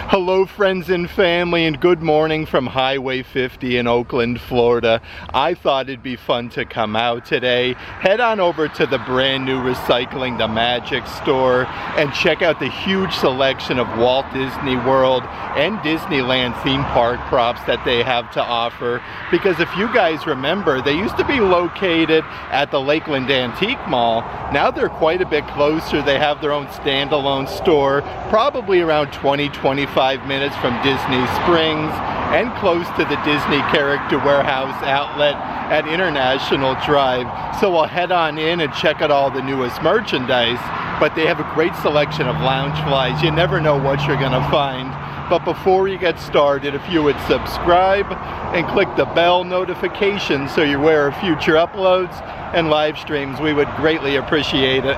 Hello friends and family, and good morning from Highway 50 in Oakland, Florida. I thought it'd be fun to come out today, head on over to the brand new Recycling the Magic store and check out the huge selection of Walt Disney World and Disneyland theme park props that they have to offer. Because if you guys remember, they used to be located at the Lakeland Antique Mall. Now they're quite a bit closer. They have their own standalone store, probably around 20-25 minutes from Disney Springs and close to the Disney Character Warehouse outlet at International Drive. So I'll head on in and check out all the newest merchandise, but they have a great selection of Loungeflies. You never know what you're gonna find. But before you get started, if you would subscribe and click the bell notification so you're aware of future uploads and live streams, we would greatly appreciate it.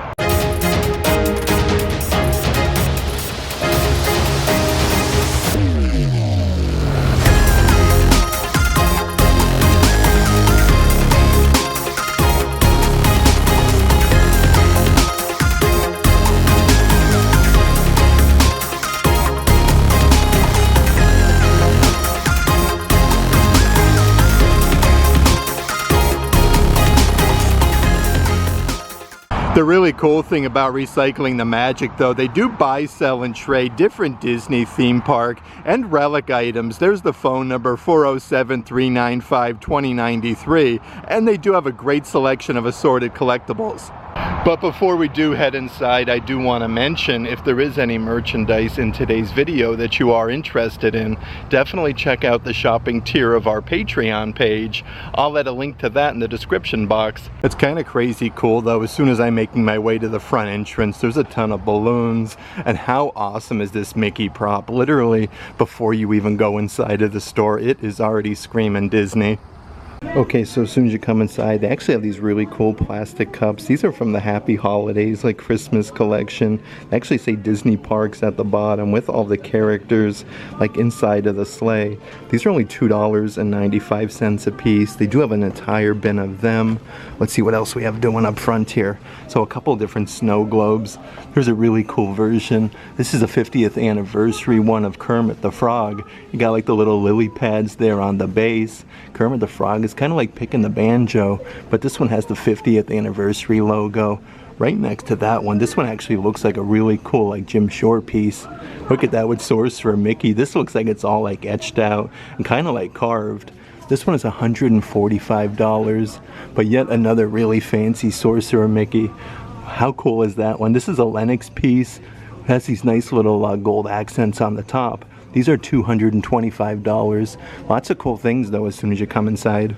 The really cool thing about Recycling the Magic, though, they do buy, sell, and trade different Disney theme park and relic items. There's the phone number, 407-395-2093, and they do have a great selection of assorted collectibles. But before we do head inside, I do want to mention, if there is any merchandise in today's video that you are interested in, definitely check out the shopping tier of our Patreon page. I'll add a link to that in the description box. It's kind of crazy cool though. As soon as I'm making my way to the front entrance, there's a ton of balloons. And how awesome is this Mickey prop? Literally, before you even go inside of the store, it is already screaming Disney. Okay, so as soon as you come inside, they actually have these really cool plastic cups. These are from the Happy Holidays, like Christmas collection. They actually say Disney Parks at the bottom with all the characters like inside of the sleigh. These are only $2.95 a piece. They do have an entire bin of them. Let's see what else we have doing up front here. So a couple different snow globes. There's a really cool version. This is a 50th anniversary one of Kermit the Frog. You got like the little lily pads there on the base. Kermit the Frog is kind of like picking the banjo, but this one has the 50th anniversary logo right next to that one. This one actually looks like a really cool like Jim Shore piece. Look at that with Sorcerer Mickey. This looks like it's all like etched out and kind of like carved. This one is $145, but yet another really fancy Sorcerer Mickey. How cool is that one? This is a Lenox piece. It has these nice little gold accents on the top. These are $225. Lots of cool things though as soon as you come inside.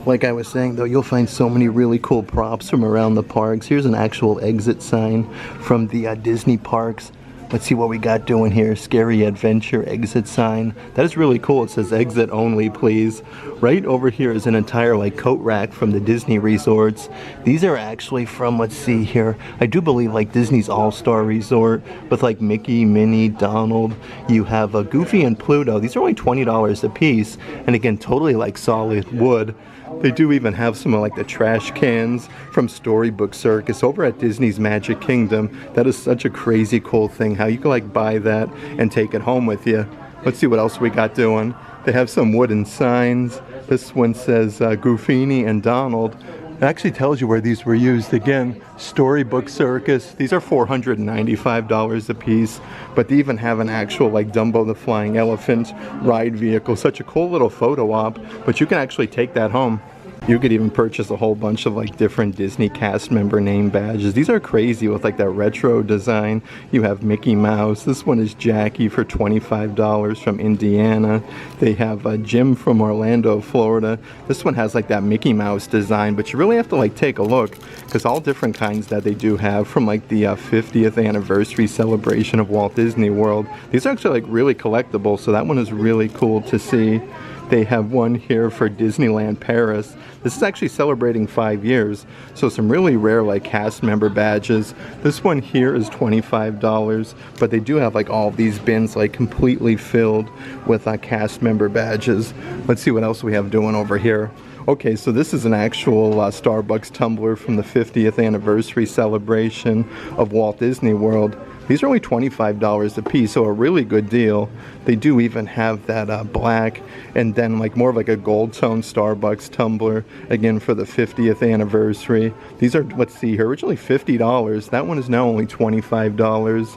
Like I was saying though, you'll find so many really cool props from around the parks. Here's an actual exit sign from the Disney parks. Let's see what we got doing here. Scary Adventure exit sign. That is really cool. It says exit only, please. Right over here is an entire like coat rack from the Disney resorts. These are actually from, let's see here, I do believe like Disney's All-Star Resort with like Mickey, Minnie, Donald. You have Goofy and Pluto. These are only $20 a piece. And again, totally like solid wood. They do even have some of like the trash cans from Storybook Circus over at Disney's Magic Kingdom. That is such a crazy cool thing, how you can like buy that and take it home with you. Let's see what else we got doing. They have some wooden signs. This one says Goofini and Donald. It actually tells you where these were used. Again, Storybook Circus. These are $495 a piece, but they even have an actual like Dumbo the Flying Elephant ride vehicle. Such a cool little photo op, but you can actually take that home. You could even purchase a whole bunch of like different Disney cast member name badges. These are crazy with like that retro design. You have Mickey Mouse. This one is Jackie for $25 from Indiana. They have Jim from Orlando, Florida. This one has like that Mickey Mouse design, but you really have to like take a look because all different kinds that they do have from like the 50th anniversary celebration of Walt Disney World. These are actually like really collectible, so that one is really cool to see. They have one here for Disneyland Paris. This is actually celebrating 5 years, so some really rare like cast member badges. This one here is $25, but they do have like all of these bins like completely filled with cast member badges. Let's see what else we have doing over here. Okay, so this is an actual Starbucks tumbler from the 50th anniversary celebration of Walt Disney World. These are only $25 a piece, so a really good deal. They do even have that black and then like more of like a gold tone Starbucks tumbler, again for the 50th anniversary. These are, let's see here, originally $50. That one is now only $25.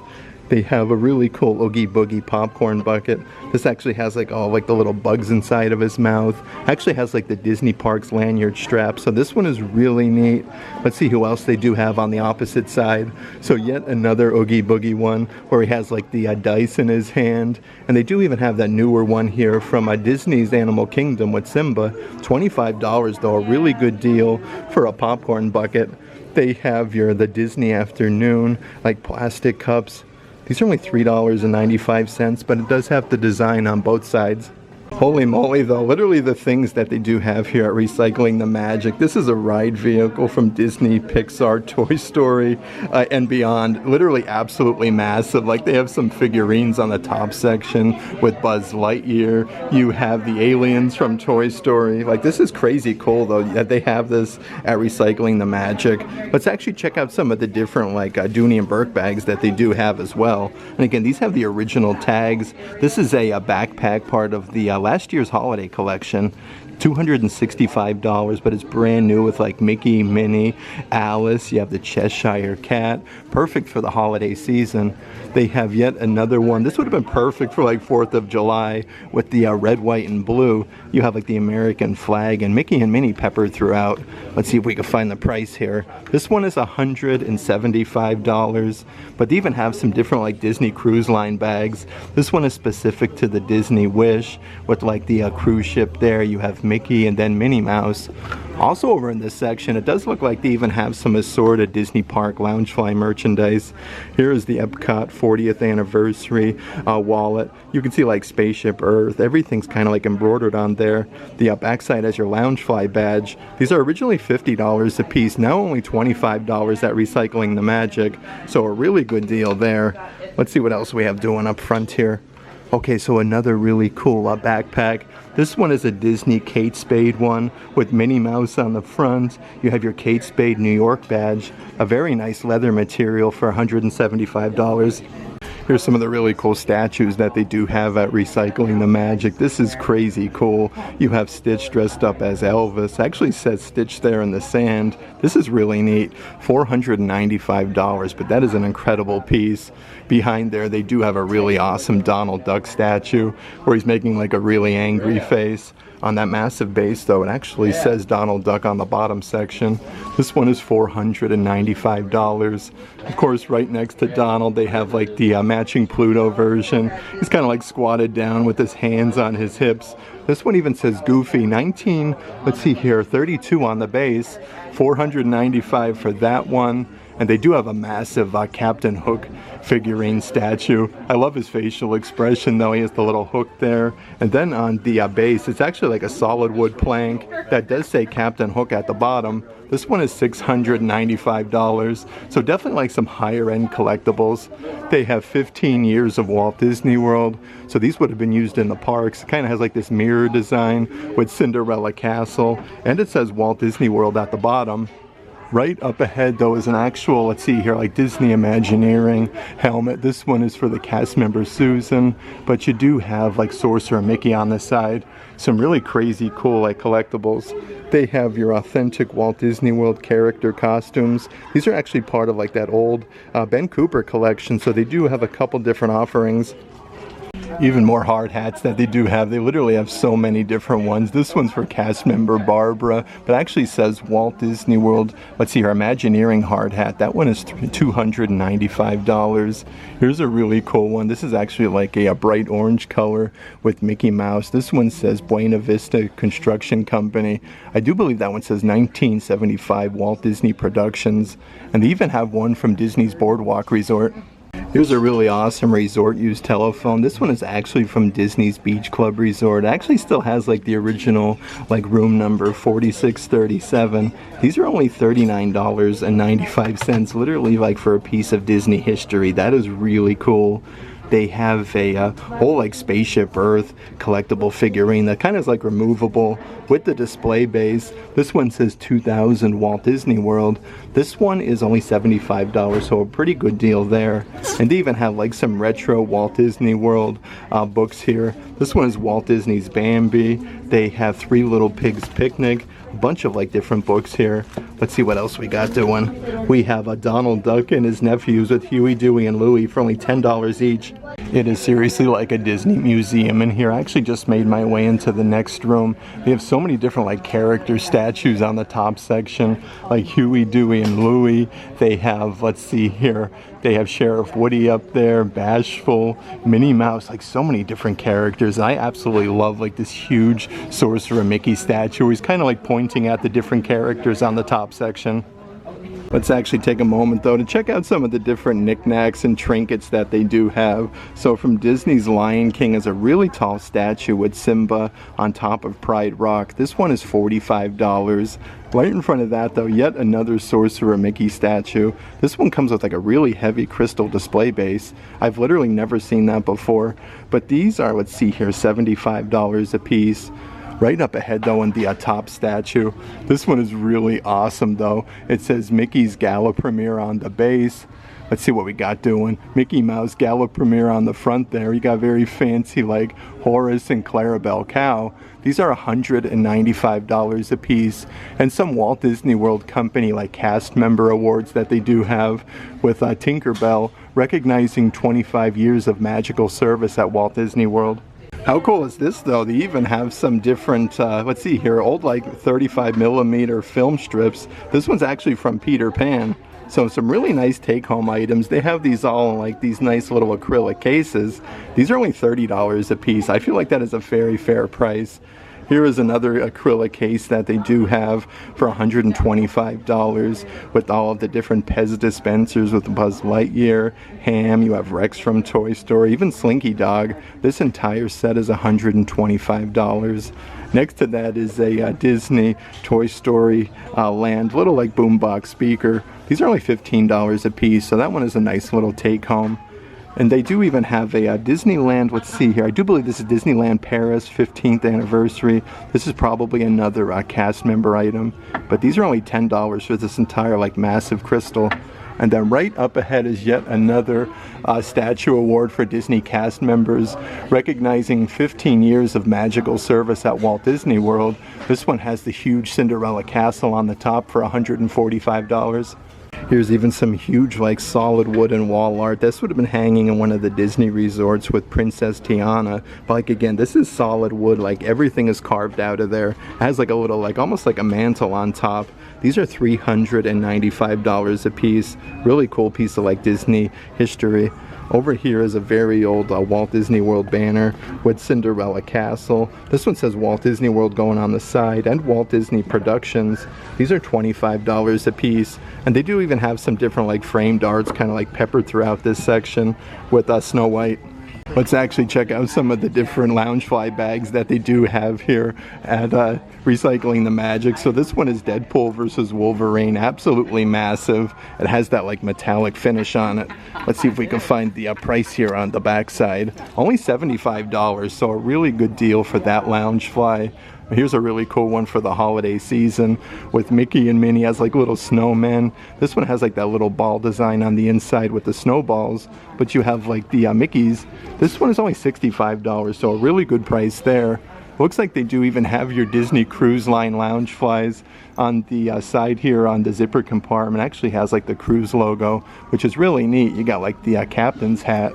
They have a really cool Oogie Boogie popcorn bucket. This actually has like all like the little bugs inside of his mouth. Actually has like the Disney Parks lanyard strap. So this one is really neat. Let's see who else they do have on the opposite side. So yet another Oogie Boogie one where he has like the dice in his hand. And they do even have that newer one here from Disney's Animal Kingdom with Simba. $25 though, a really good deal for a popcorn bucket. They have the Disney Afternoon, like plastic cups. These are only $3.95, but it does have the design on both sides. Holy moly though, literally the things that they do have here at Recycling the Magic. This is a ride vehicle from Disney, Pixar, Toy Story, and beyond. Literally absolutely massive. Like they have some figurines on the top section with Buzz Lightyear. You have the aliens from Toy Story. Like this is crazy cool though that they have this at Recycling the Magic. Let's actually check out some of the different like Dooney and Burke bags that they do have as well. And again, these have the original tags. This is a backpack part of the last year's holiday collection. $265, but it's brand new with like Mickey, Minnie, Alice. You have the Cheshire Cat, perfect for the holiday season. They have yet another one. This would have been perfect for like 4th of July with the red, white, and blue. You have like the American flag and Mickey and Minnie peppered throughout. Let's see if we can find the price here. This one is $175, but they even have some different like Disney Cruise Line bags. This one is specific to the Disney Wish with like the cruise ship there. You have Mickey and then Minnie Mouse. Also over in this section, it does look like they even have some assorted Disney Park Loungefly merchandise. Here is the Epcot 40th anniversary wallet. You can see like Spaceship Earth. Everything's kind of like embroidered on there. The backside has your Loungefly badge. These are originally $50 a piece, now only $25 at Recycling the Magic. So a really good deal there. Let's see what else we have doing up front here. Okay, so another really cool backpack. This one is a Disney Kate Spade one with Minnie Mouse on the front. You have your Kate Spade New York badge. A very nice leather material for $175. Here's some of the really cool statues that they do have at Recycling the Magic. This is crazy cool. You have Stitch dressed up as Elvis. Actually says Stitch there in the sand. This is really neat. $495, but that is an incredible piece. Behind there, they do have a really awesome Donald Duck statue where he's making like a really angry face. On that massive base though, it actually says Donald Duck on the bottom section. This one is $495. Of course, right next to Donald, they have like the matching Pluto version. He's kind of like squatted down with his hands on his hips. This one even says Goofy. 32 on the base. $495 for that one. And they do have a massive Captain Hook figurine statue. I love his facial expression though. He has the little hook there. And then on the base, it's actually like a solid wood plank that does say Captain Hook at the bottom. This one is $695. So definitely like some higher end collectibles. They have 15 years of Walt Disney World. So these would have been used in the parks. It kind of has like this mirror design with Cinderella Castle. And it says Walt Disney World at the bottom. Right up ahead though is an actual, let's see here, like Disney Imagineering helmet. This one is for the cast member Susan, but you do have like Sorcerer Mickey on the side. Some really crazy cool like collectibles. They have your authentic Walt Disney World character costumes. These are actually part of like that old Ben Cooper collection, so they do have a couple different offerings. Even more hard hats that they do have. They literally have so many different ones. This one's for cast member Barbara, but actually says Walt Disney World. Let's see, her Imagineering hard hat. That one is $295. Here's a really cool one. This is actually like a bright orange color with Mickey Mouse. This one says Buena Vista Construction Company. I do believe that one says 1975 Walt Disney Productions. And they even have one from Disney's Boardwalk Resort. Here's a really awesome resort use telephone. This one is actually from Disney's Beach Club Resort. It actually still has like the original like room number 4637. These are only $39.95, literally like for a piece of Disney history. That is really cool. they have a whole like Spaceship Earth collectible figurine that kind of is like removable with the display base. This one says 2000 Walt Disney World. This one is only $75, so a pretty good deal there. And they even have like some retro Walt Disney World books here. This one is Walt Disney's Bambi. They have Three Little Pigs Picnic. A bunch of like different books here. Let's see what else we got doing. We have a Donald Duck and his nephews with Huey, Dewey, and Louie for only $10 each. It is seriously like a Disney museum in here. I actually just made my way into the next room. They have so many different like character statues on the top section, like Huey, Dewey, and Louie. They have, let's see here, they have Sheriff Woody up there, Bashful, Minnie Mouse, like so many different characters. And I absolutely love like this huge Sorcerer Mickey statue. He's kind of like pointing at the different characters on the top section. Let's actually take a moment though to check out some of the different knickknacks and trinkets that they do have. So from Disney's Lion King is a really tall statue with Simba on top of Pride Rock. This one is $45. Right in front of that though, yet another Sorcerer Mickey statue. This one comes with like a really heavy crystal display base. I've literally never seen that before. But these are, let's see here, $75 a piece. Right up ahead though in the top statue. This one is really awesome though. It says Mickey's Gala Premiere on the base. Let's see what we got doing. Mickey Mouse Gala Premiere on the front there. You got very fancy like Horace and Clarabelle Cow. These are $195 a piece. And some Walt Disney World Company like cast member awards that they do have with Tinkerbell recognizing 25 years of magical service at Walt Disney World. How cool is this though? They even have some different, let's see here, old like 35mm film strips. This one's actually from Peter Pan. So some really nice take-home items. They have these all in like these nice little acrylic cases. These are only $30 a piece. I feel like that is a very fair price. Here is another acrylic case that they do have for $125 with all of the different Pez dispensers with Buzz Lightyear, Ham, you have Rex from Toy Story, even Slinky Dog. This entire set is $125. Next to that is a Disney Toy Story Land, little like boombox speaker. These are only $15 a piece, so that one is a nice little take home. And they do even have a Disneyland, let's see here, I do believe this is Disneyland Paris 15th anniversary. This is probably another cast member item, but these are only $10 for this entire like massive crystal. And then right up ahead is yet another statue award for Disney cast members, recognizing 15 years of magical service at Walt Disney World. This one has the huge Cinderella castle on the top for $145. Here's even some huge like solid wooden wall art. This would have been hanging in one of the Disney resorts with Princess Tiana. But like again, this is solid wood, like everything is carved out of there. It has like a little like almost like a mantle on top. These are $395 a piece. Really cool piece of like Disney history. Over here is a very old Walt Disney World banner with Cinderella Castle. This one says Walt Disney World going on the side and Walt Disney Productions. These are $25 a piece. And they do even have some different like framed arts kind of like peppered throughout this section with Snow White. Let's actually check out some of the different Loungefly bags that they do have here at Recycling the Magic. So this one is Deadpool versus Wolverine, absolutely massive. It has that like metallic finish on it. Let's see if we can find the price here on the back side. Only $75, so a really good deal for that Loungefly. Here's a really cool one for the holiday season with Mickey and Minnie as like little snowmen. This one has like that little ball design on the inside with the snowballs, but you have like the Mickeys. This one is only $65, so a really good price there. Looks like they do even have your Disney Cruise Line Loungeflies on the side here on the zipper compartment. It actually has like the cruise logo, which is really neat. You got like the captain's hat.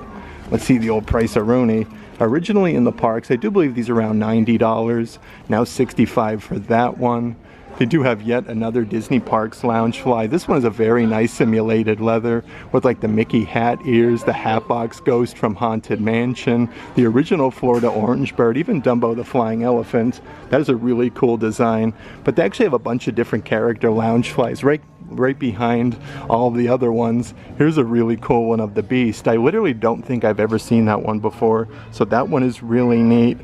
Let's see the old price-a-rooney. Originally in the parks, I do believe these are around $90, now $65 for that one. They do have yet another Disney Parks Loungefly. This one is a very nice simulated leather with like the Mickey hat ears, the Hatbox Ghost from Haunted Mansion, the original Florida Orange Bird, even Dumbo the Flying Elephant. That is a really cool design. But they actually have a bunch of different character Loungeflies right behind all the other ones. Here's a really cool one of the Beast. I literally don't think I've ever seen that one before, so that one is really neat.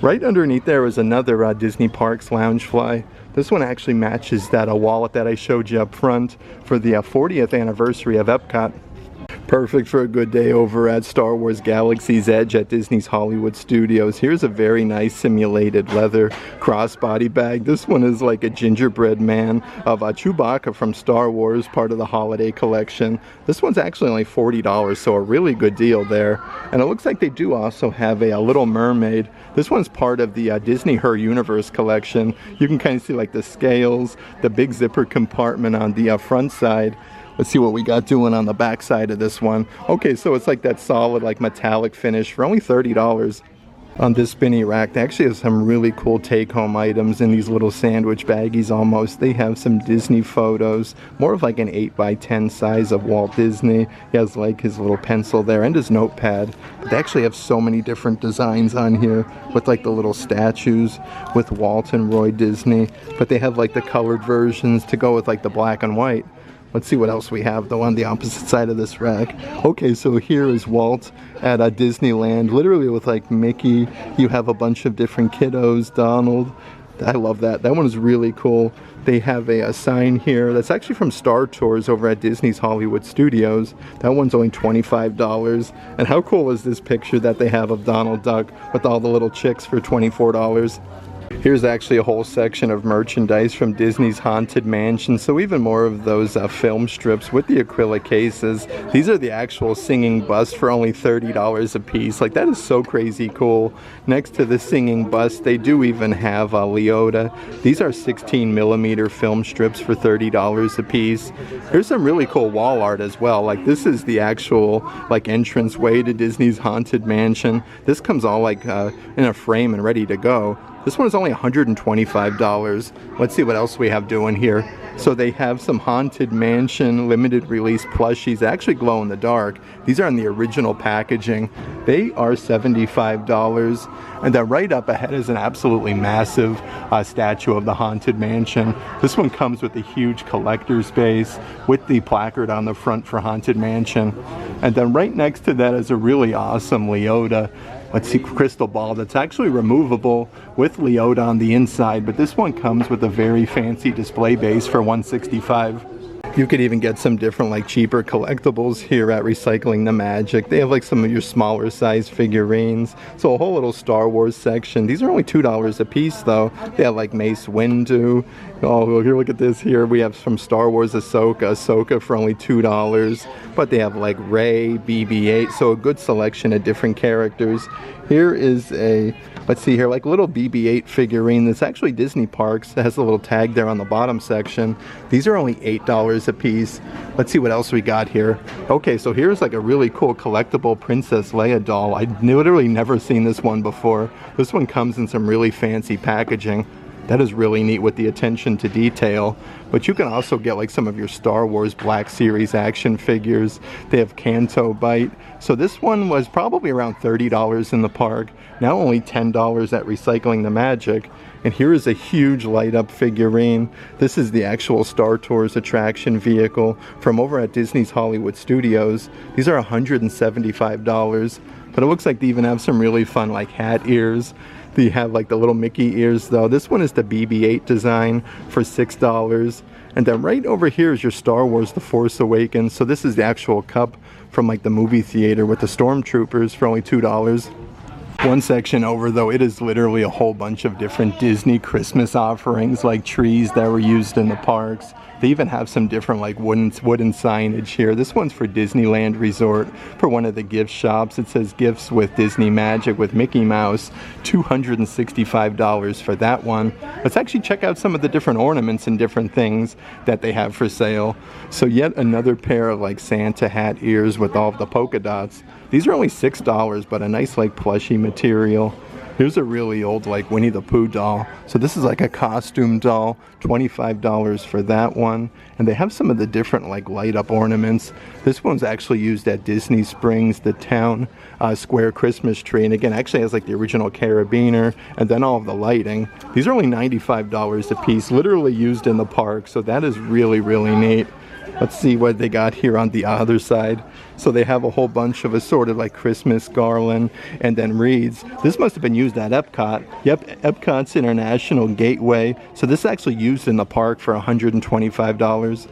Right underneath there is another Disney Parks Loungefly. This one actually matches that wallet that I showed you up front for the 40th anniversary of Epcot. Perfect for a good day over at Star Wars Galaxy's Edge at Disney's Hollywood Studios. Here's a very nice simulated leather crossbody bag. This one is like a gingerbread man of Chewbacca from Star Wars, part of the holiday collection. This one's actually only $40, so a really good deal there. And it looks like they do also have a Little Mermaid. This one's part of the Disney Her Universe collection. You can kind of see like the scales, the big zipper compartment on the front side. Let's see what we got doing on the back side of this one. Okay, so it's like that solid like metallic finish for only $30. On this spinny rack, they actually have some really cool take-home items in these little sandwich baggies almost. They have some Disney photos, more of like an 8x10 size of Walt Disney. He has like his little pencil there and his notepad. But they actually have so many different designs on here with like the little statues with Walt and Roy Disney. But they have like the colored versions to go with like the black and white. Let's see what else we have though on the opposite side of this rack. Okay, so here is Walt at Disneyland, literally with like Mickey. You have a bunch of different kiddos, Donald. I love that. That one is really cool. They have a sign here that's actually from Star Tours over at Disney's Hollywood Studios. That one's only $25. And how cool is this picture that they have of Donald Duck with all the little chicks for $24? Here's actually a whole section of merchandise from Disney's Haunted Mansion. So even more of those film strips with the acrylic cases. These are the actual singing bust for only $30 a piece. Like, that is so crazy cool. Next to the singing bust, they do even have Leota. These are 16mm film strips for $30 a piece. There's some really cool wall art as well. Like, this is the actual like entrance way to Disney's Haunted Mansion. This comes all like in a frame and ready to go. This one is only $125. Let's see what else we have doing here. So they have some Haunted Mansion limited release plushies that actually glow in the dark. These are in the original packaging. They are $75. And then right up ahead is an absolutely massive statue of the Haunted Mansion. This one comes with a huge collector's base with the placard on the front for Haunted Mansion. And then right next to that is a really awesome Leota. Let's see, crystal ball that's actually removable with Leota on the inside, but this one comes with a very fancy display base for $165. You could even get some different like cheaper collectibles here at Recycling the Magic. They have like some of your smaller size figurines. So a whole little Star Wars section. These are only $2 a piece though. They have like Mace Windu. Oh, here, look at this here. We have from Star Wars Ahsoka for only $2. But they have like Rey, BB-8. So a good selection of different characters. Here is a, let's see here, like little BB-8 figurine that's actually Disney Parks. It has a little tag there on the bottom section. These are only $8 a piece. Let's see what else we got here. Okay, so here's like a really cool collectible Princess Leia doll. I'd literally never seen this one before. This one comes in some really fancy packaging. That is really neat with the attention to detail. But you can also get like some of your Star Wars Black Series action figures. They have Canto Bite. So this one was probably around $30 in the park. Now only $10 at Recycling the Magic. And here is a huge light up figurine. This is the actual Star Tours attraction vehicle from over at Disney's Hollywood Studios. These are $175. But it looks like they even have some really fun like hat ears. They have like the little Mickey ears though. This one is the BB-8 design for $6. And then right over here is your Star Wars The Force Awakens. So this is the actual cup from like the movie theater with the Stormtroopers for only $2. One section over though, it is literally a whole bunch of different Disney Christmas offerings like trees that were used in the parks. They even have some different like wooden signage here. This one's for Disneyland Resort for one of the gift shops. It says gifts with Disney Magic with Mickey Mouse, $265 for that one. Let's actually check out some of the different ornaments and different things that they have for sale. So yet another pair of like Santa hat ears with all of the polka dots. These are only $6, but a nice like plushy material. Here's a really old like Winnie the Pooh doll. So this is like a costume doll, $25 for that one. And they have some of the different like light up ornaments. This one's actually used at Disney Springs, the town square Christmas tree. And again, actually has like the original carabiner and then all of the lighting. These are only $95 a piece, literally used in the park. So that is really, really neat. Let's see what they got here on the other side. So they have a whole bunch of assorted like Christmas garland and then wreaths. This must have been used at Epcot. Yep, Epcot's International Gateway. So this is actually used in the park for $125.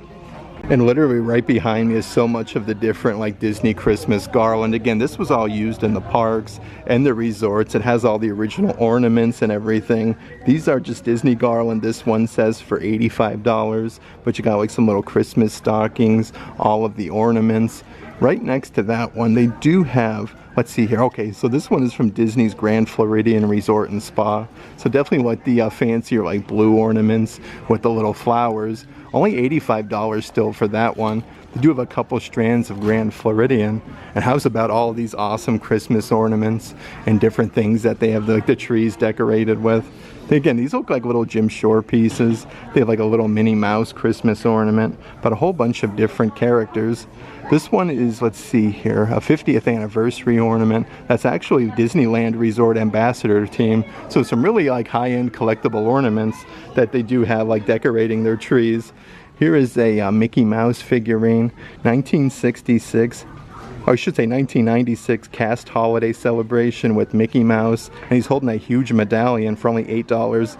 And literally right behind me is so much of the different like Disney Christmas garland. Again, this was all used in the parks and the resorts. It has all the original ornaments and everything. These are just Disney garland. This one says for $85, but you got like some little Christmas stockings, all of the ornaments. Right next to that one, they do have, let's see here. Okay, so this one is from Disney's Grand Floridian Resort and Spa. So definitely like the fancier like blue ornaments with the little flowers. Only $85 still for that one. They do have a couple strands of Grand Floridian. And how's about all these awesome Christmas ornaments and different things that they have like the trees decorated with. Again, these look like little Jim Shore pieces. They have like a little Minnie Mouse Christmas ornament, but a whole bunch of different characters. This one is, let's see here, a 50th anniversary ornament. That's actually Disneyland Resort Ambassador team. So some really like high-end collectible ornaments that they do have like decorating their trees. Here is a Mickey Mouse figurine, 1966. Or I should say 1996 cast holiday celebration with Mickey Mouse, and he's holding a huge medallion for only $8.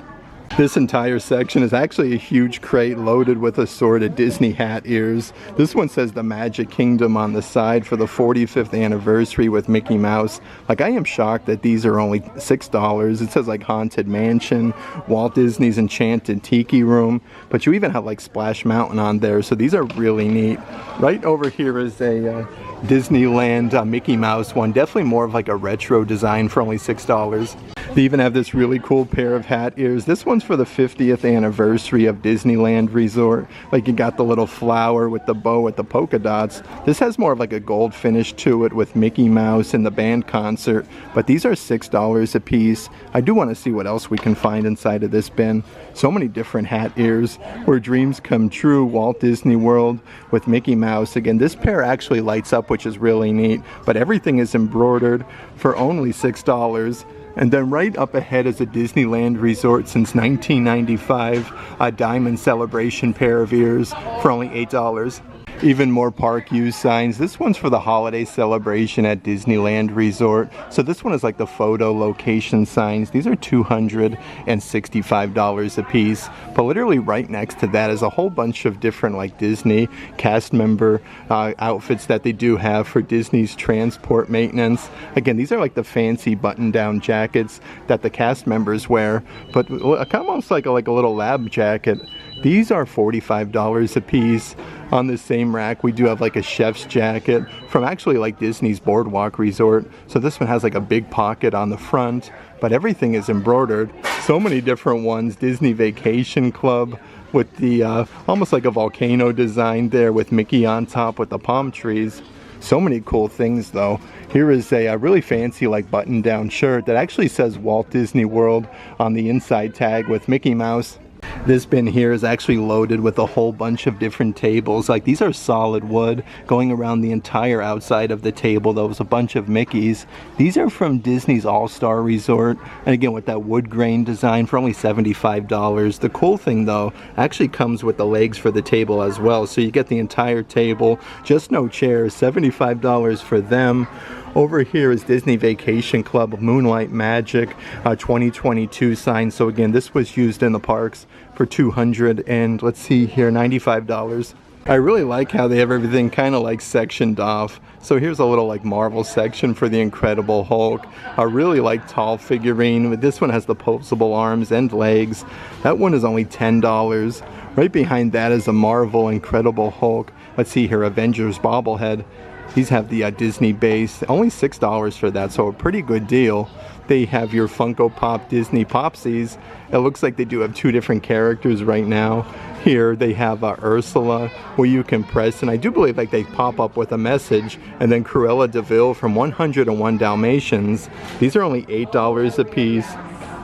This entire section is actually a huge crate loaded with assorted Disney hat ears. This one says the Magic Kingdom on the side for the 45th anniversary with Mickey Mouse. Like, I am shocked that these are only $6. It says like Haunted Mansion, Walt Disney's Enchanted Tiki Room, but you even have like Splash Mountain on there, so these are really neat. Right over here is a Disneyland Mickey Mouse one, definitely more of like a retro design for only $6. They even have this really cool pair of hat ears. This one's for the 50th anniversary of Disneyland Resort. Like, you got the little flower with the bow with the polka dots. This has more of like a gold finish to it with Mickey Mouse and the band concert, but these are $6 a piece. I do want to see what else we can find inside of this bin. So many different hat ears. Where Dreams Come True, Walt Disney World with Mickey Mouse. Again, this pair actually lights up, which is really neat, but everything is embroidered for only $6. And then right up ahead is a Disneyland Resort since 1995, a Diamond Celebration pair of ears for only $8. Even more park use signs. This one's for the holiday celebration at Disneyland Resort. So this one is like the photo location signs. These are $265 a piece. But literally right next to that is a whole bunch of different like Disney cast member outfits that they do have for Disney's transport maintenance. Again, these are like the fancy button-down jackets that the cast members wear, but almost like a little lab jacket. These are $45 a piece. On the same rack, we do have like a chef's jacket from actually like Disney's Boardwalk Resort. So this one has like a big pocket on the front, but everything is embroidered. So many different ones. Disney Vacation Club with the almost like a volcano design there with Mickey on top with the palm trees. So many cool things though. Here is a really fancy like button-down shirt that actually says Walt Disney World on the inside tag with Mickey Mouse. This bin here is actually loaded with a whole bunch of different tables. Like, these are solid wood going around the entire outside of the table. There was a bunch of Mickeys. These are from Disney's All-Star Resort, and again with that wood grain design for only $75. The cool thing though, actually comes with the legs for the table as well, so you get the entire table, just no chairs. $75 for them. Over here is Disney Vacation Club Moonlight Magic 2022 sign. So again, this was used in the parks for $200 and let's see here, $95. I really like how they have everything kind of like sectioned off. So here's a little like Marvel section for the Incredible Hulk. A really like tall figurine. This one has the posable arms and legs. That one is only $10. Right behind that is a Marvel Incredible Hulk. Let's see here, Avengers bobblehead. These have the Disney base, only $6 for that, so a pretty good deal. They have your Funko Pop Disney Popsies. It looks like they do have two different characters right now. Here they have Ursula, where you can press, and I do believe like they pop up with a message, and then Cruella de Vil from 101 Dalmatians. These are only $8 a piece.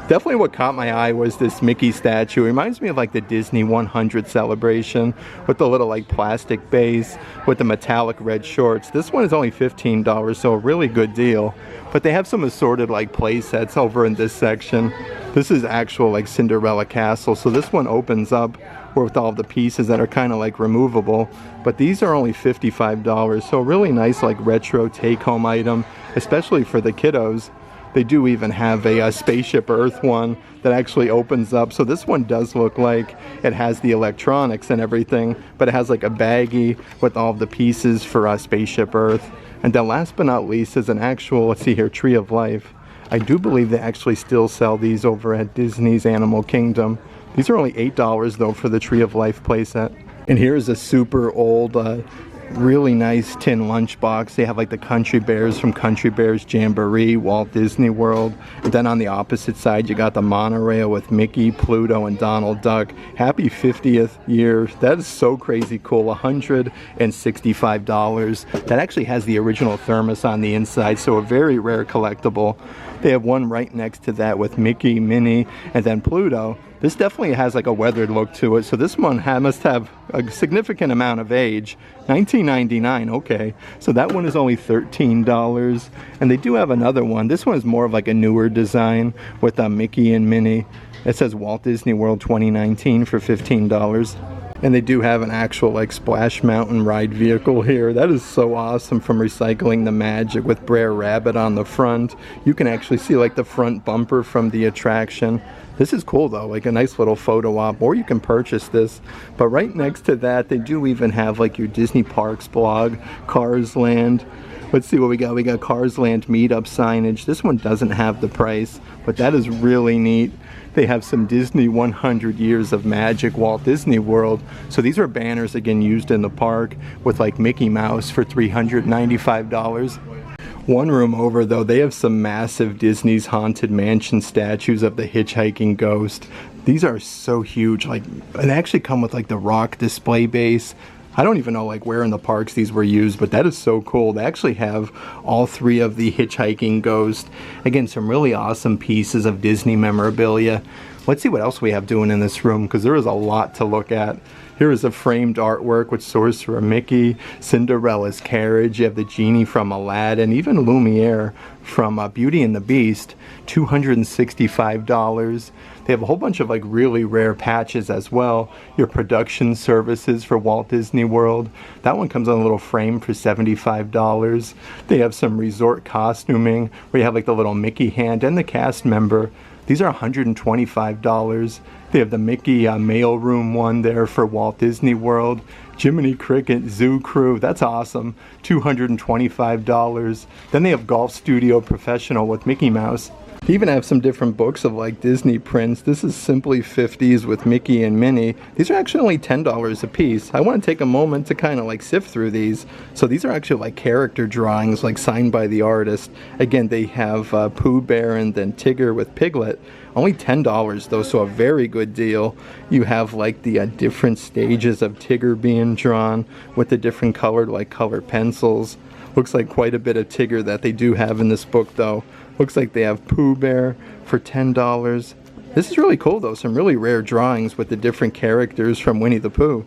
Definitely what caught my eye was this Mickey statue. It reminds me of like the Disney 100 celebration with the little like plastic base with the metallic red shorts. This one is only $15, so a really good deal. But they have some assorted like play sets over in this section. This is actual like Cinderella Castle, so this one opens up with all the pieces that are kind of like removable. But these are only $55, so a really nice like retro take-home item, especially for the kiddos. They do even have a Spaceship Earth one that actually opens up. So this one does look like it has the electronics and everything, but it has like a baggie with all the pieces for Spaceship Earth. And then last but not least is an actual, let's see here, Tree of Life. I do believe they actually still sell these over at Disney's Animal Kingdom. These are only $8 though for the Tree of Life playset. And here's a super old, really nice tin lunchbox. They have like the Country Bears from Country Bears Jamboree, Walt Disney World. And then on the opposite side, you got the monorail with Mickey, Pluto, and Donald Duck. Happy 50th year. That is so crazy cool. $165. That actually has the original thermos on the inside, so a very rare collectible. They have one right next to that with Mickey, Minnie, and then Pluto. This definitely has like a weathered look to it, so this one must have a significant amount of age. 1999, okay. So that one is only $13. And they do have another one. This one is more of like a newer design with Mickey and Minnie. It says Walt Disney World 2019 for $15. And they do have an actual like Splash Mountain ride vehicle here. That is so awesome, from Recycling the Magic with Brer Rabbit on the front. You can actually see like the front bumper from the attraction. This is cool though, like a nice little photo op, or you can purchase this. But right next to that, they do even have like your Disney Parks blog, Cars Land. Let's see what we got. We got Cars Land meetup signage. This one doesn't have the price, but that is really neat. They have some Disney 100 Years of Magic Walt Disney World. So these are banners again used in the park with like Mickey Mouse for $395. One room over though, they have some massive Disney's Haunted Mansion statues of the hitchhiking ghost. These are so huge, like they actually come with like the rock display base. I don't even know like where in the parks these were used, but that is so cool. They actually have all three of the hitchhiking ghost. Again, some really awesome pieces of Disney memorabilia. Let's see what else we have doing in this room, because there is a lot to look at. Here is a framed artwork with Sorcerer Mickey, Cinderella's carriage. You have the genie from Aladdin, even Lumiere from Beauty and the Beast, $265. They have a whole bunch of like really rare patches as well. Your production services for Walt Disney World. That one comes on a little frame for $75. They have some resort costuming where you have like the little Mickey hand and the cast member. These are $125. They have the Mickey mailroom one there for Walt Disney World. Jiminy Cricket Zoo Crew, that's awesome, $225. Then they have Golf Studio Professional with Mickey Mouse. They even have some different books of like Disney prints. This is Simply 50s with Mickey and Minnie. These are actually only $10 a piece. I want to take a moment to kind of like sift through these. So these are actually like character drawings like signed by the artist. Again, they have Pooh Bear and then Tigger with Piglet. Only $10 though, so a very good deal. You have like the different stages of Tigger being drawn with the different colored like color pencils. Looks like quite a bit of Tigger that they do have in this book though. Looks like they have Pooh Bear for $10. This is really cool though, some really rare drawings with the different characters from Winnie the Pooh.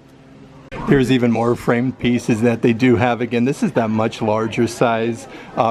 Here's even more framed pieces that they do have. Again, this is that much larger size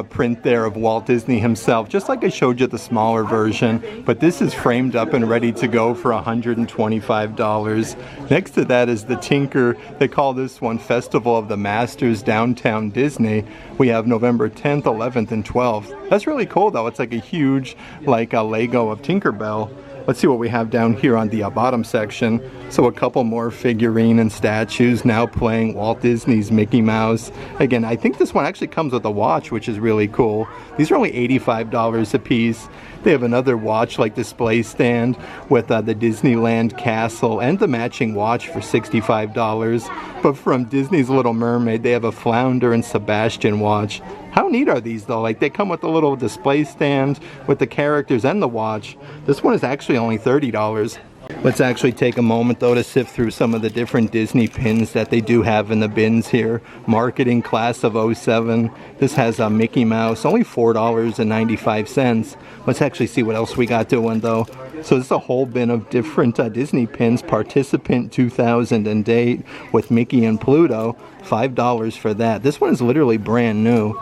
print there of Walt Disney himself, just like I showed you the smaller version, but this is framed up and ready to go for $125. Next to that is the Tinker. They call this one Festival of the Masters Downtown Disney. We have November 10th, 11th, and 12th. That's really cool though. It's like a huge like a Lego of Tinkerbell. Let's see what we have down here on the bottom section. So a couple more figurine and statues now playing Walt Disney's Mickey Mouse. Again, I think this one actually comes with a watch, which is really cool. These are only $85 a piece. They have another watch like display stand with the Disneyland castle and the matching watch for $65. But from Disney's Little Mermaid, they have a Flounder and Sebastian watch. How neat are these though? Like they come with a little display stand with the characters and the watch. This one is actually only $30. Let's actually take a moment though to sift through some of the different Disney pins that they do have in the bins here. Marketing Class of 07. This has a Mickey Mouse, only $4.95. Let's actually see what else we got doing though. So this is a whole bin of different Disney pins. Participant 2008 with Mickey and Pluto, $5 for that. This one is literally brand new.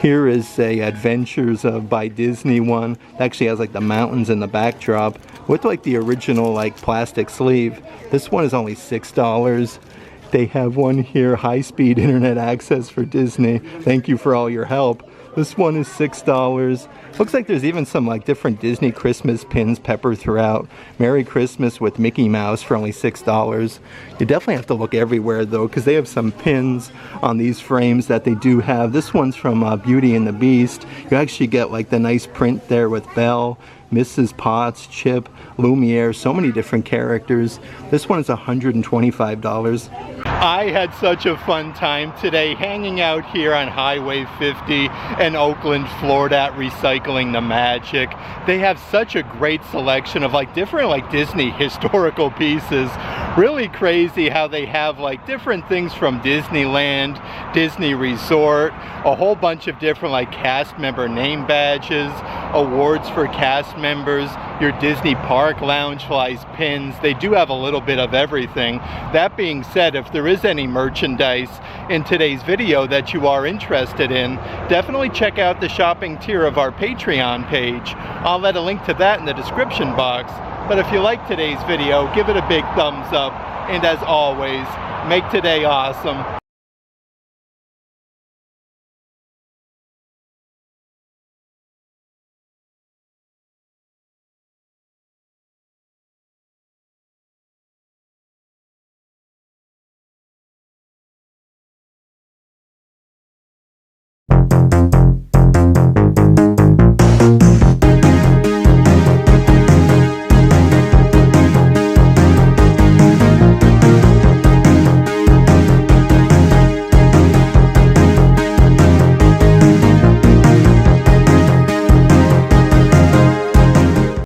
Here is a Adventures by Disney one. It actually has like the mountains in the backdrop with like the original like plastic sleeve. This one is only $6. They have one here, high-speed internet access for Disney. Thank you for all your help. This one is $6. Looks like there's even some like different Disney Christmas pins peppered throughout. Merry Christmas with Mickey Mouse for only $6. You definitely have to look everywhere though, because they have some pins on these frames that they do have. This one's from Beauty and the Beast. You actually get like the nice print there with Belle, Mrs. Potts, Chip, Lumiere, so many different characters. This one is $125. I had such a fun time today hanging out here on Highway 50 in Oakland, Florida at Recycling the Magic. They have such a great selection of like different like Disney historical pieces. Really crazy how they have like different things from Disneyland, Disney Resort, a whole bunch of different like cast member name badges, awards for cast members, your Disney Park Loungefly's pins. They do have a little bit of everything. That being said, if there is any merchandise in today's video that you are interested in, definitely check out the shopping tier of our Patreon page. I'll let a link to that in the description box. But if you like today's video, give it a big thumbs up, and as always, make today awesome.